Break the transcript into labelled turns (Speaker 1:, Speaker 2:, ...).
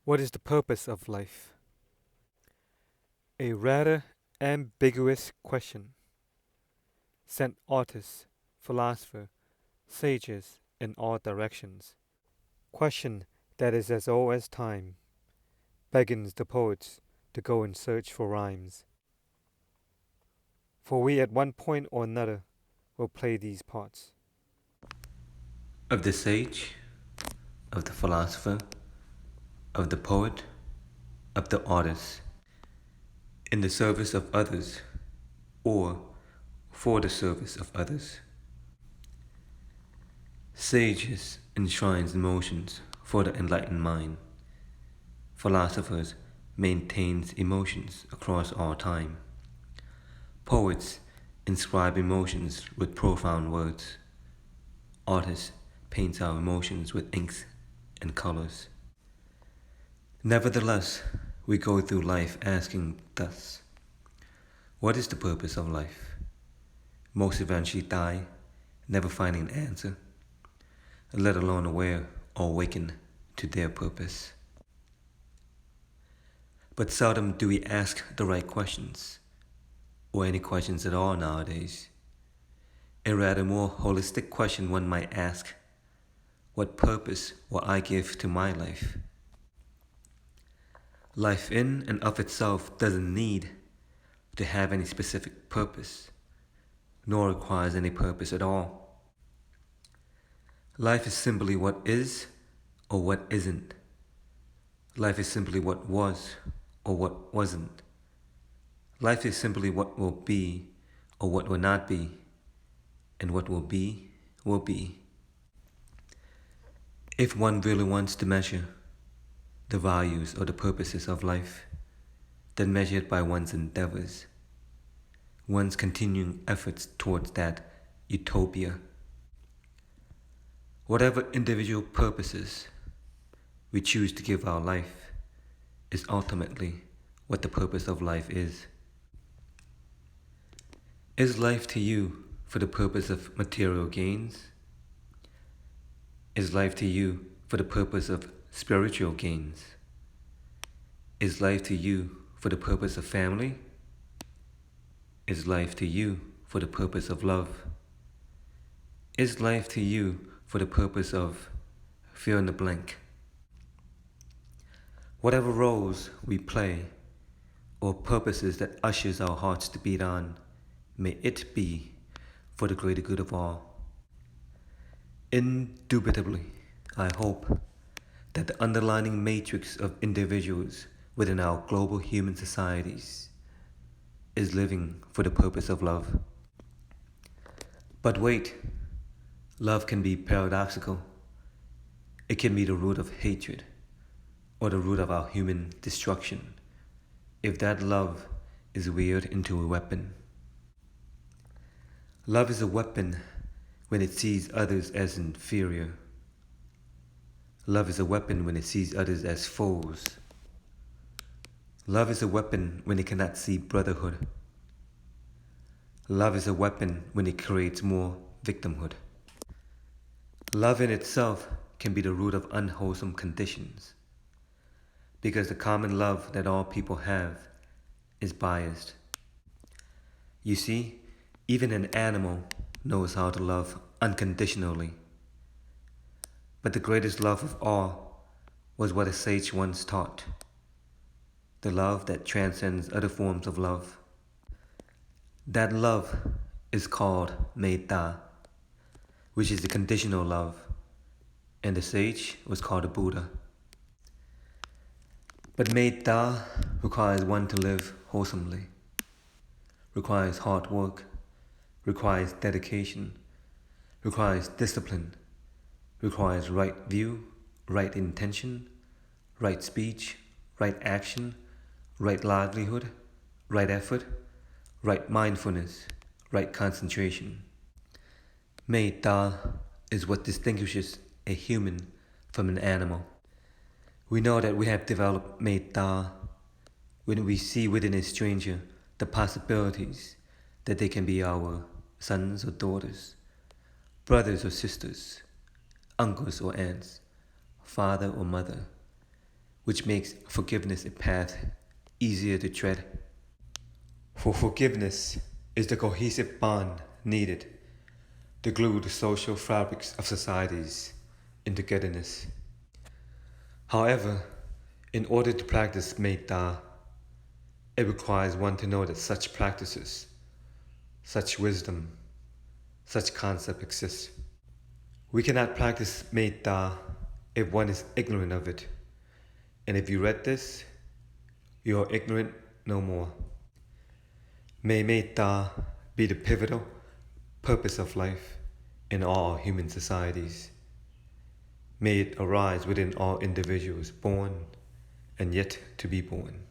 Speaker 1: What is the purpose of life? A rather ambiguous question sent artists, philosophers, sages in all directions. Question that is as old as time, beckons the poets to go and search for rhymes. For we at one point or another will play these parts.
Speaker 2: Of the sage, of the philosopher, of the poet, of the artist, in the service of others, or for the service of others. Sages enshrines emotions for the enlightened mind. Philosophers maintains emotions across all time. Poets inscribe emotions with profound words. Artists paints our emotions with inks and colors. Nevertheless, we go through life asking thus, what is the purpose of life? Most eventually die, never finding an answer, let alone aware or awaken to their purpose. But seldom do we ask the right questions, or any questions at all nowadays. A rather more holistic question one might ask, what purpose will I give to my life? Life in and of itself doesn't need to have any specific purpose, nor requires any purpose at all. Life is simply what is or what isn't. Life is simply what was or what wasn't. Life is simply what will be or what will not be, and what will be, will be. If one really wants to measure the values or the purposes of life, then measure it by one's endeavors, one's continuing efforts towards that utopia. Whatever individual purposes we choose to give our life is ultimately what the purpose of life is. Is life to you for the purpose of material gains? Is life to you for the purpose of spiritual gains? Is life to you for the purpose of family? Is life to you for the purpose of love? Is life to you for the purpose of fill in the blank? Whatever roles we play or purposes that ushers our hearts to beat on, may it be for the greater good of all. Indubitably, I hope that the underlying matrix of individuals within our global human societies is living for the purpose of love. But wait, love can be paradoxical. It can be the root of hatred or the root of our human destruction if that love is weird into a weapon. Love is a weapon when it sees others as inferior. Love is a weapon when it sees others as foes. Love is a weapon when it cannot see brotherhood. Love is a weapon when it creates more victimhood. Love in itself can be the root of unwholesome conditions, because the common love that all people have is biased. You see, even an animal knows how to love unconditionally. But the greatest love of all was what a sage once taught, the love that transcends other forms of love. That love is called metta, which is the conditional love, and the sage was called a Buddha. But metta requires one to live wholesomely, requires hard work, requires dedication, requires discipline, requires right view, right intention, right speech, right action, right livelihood, right effort, right mindfulness, right concentration. Metta is what distinguishes a human from an animal. We know that we have developed metta when we see within a stranger the possibilities that they can be our sons or daughters, brothers or sisters, uncles or aunts, father or mother. which makes forgiveness a path easier to tread. For forgiveness is the cohesive bond needed to glue the social fabrics of societies in togetherness. However, in order to practice metta, it requires one to know that such practices, such wisdom, such concept exists. We cannot practice metta if one is ignorant of it. And if you read this, you are ignorant no more. May metta be the pivotal purpose of life in all human societies. May it arise within all individuals born and yet to be born.